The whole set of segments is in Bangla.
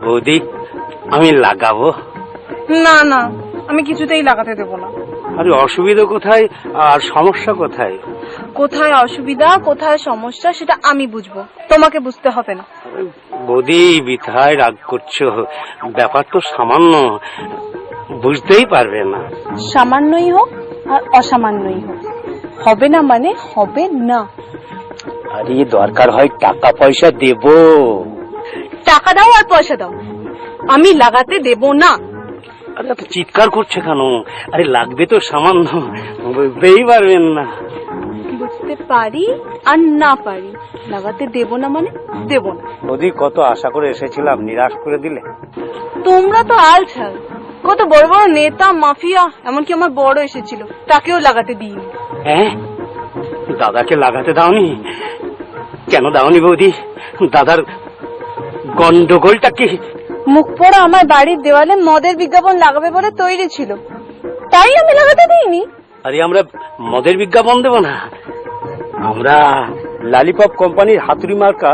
বৌদি আমি লাগাবো। না না, আমি কিছুতেই লাগাতে দেবো না। আরে অসুবিধা কোথায় আর সমস্যা কোথায়? কোথায় অসুবিধা কোথায় সমস্যা সেটা আমি বুঝবো, তোমাকে বুঝতে হবে না। বৌদি বিথায় রাগ করছো, ব্যাপার তো সামান্য, বুঝতেই পারবে না। সামান্যই হোক আর অসামান্যই হোক, হবে না মানে হবে না। আরে দরকার হয় টাকা পয়সা দেব। টাকা দাও আর পয়সা দাও, আমি লাগাতে দেব না। আরে এত চিৎকার করছে কেন? আরে লাগবে তো সামান্য, বুঝতেই পারবেন না। বুঝতে পারি আর না পারি, লাগাতে দেব না মানে দেব না। বৌদি কত আশা করে এসেছিলাম, নিরাশ করে দিলে। তোমরা তো আলছাল, কত বড় বড় নেতা মাফিয়া, এমনকি আমার বড় এসেছিল, তাকেও লাগাতে দিইনি। হ্যাঁ, দাদাকে লাগাতে দাওনি? কেন দাওনি বৌদি? দাদার গন্ডগোলটা কি? মুখ পোড়া আমার বাড়ির দেওয়ালে মদের বিজ্ঞাপন লাগাবে বলে তৈরি ছিল, তাই আমি লাগাতে দিইনি। আরে আমরা মদের বিজ্ঞাপন দেব না, আমরা লালিপপ কোম্পানির হাতুড়ি মার্কা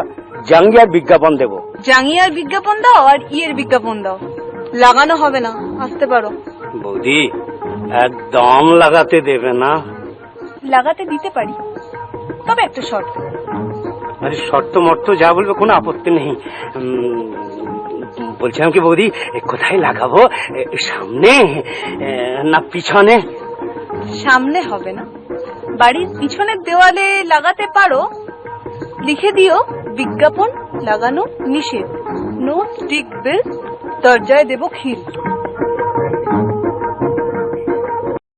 জাঙ্গিয়ার বিজ্ঞাপন দেব। জাঙ্গিয়ার বিজ্ঞাপন দাও আর ইয়ের বিজ্ঞাপন দাও, লাগানো হবে না, আসতে পারো। বৌদি একদম লাগাতে দেবে না? লাগাতে দিতে পারি, তবে একটা শর্ত। আরে শর্ত মর্ত যা বলবে কোনো আপত্তি নেই। বলছিলাম কি বৌদি, কোথায় লাগাবো, সামনে না পিছনে? সামনে হবে না, বাড়ির পিছনের দেওয়ালে লাগাতে পারো, লিখে দিও বিজ্ঞাপন লাগানো নিষেধ, নো স্টিক বিল, দরজায় দেব খিল।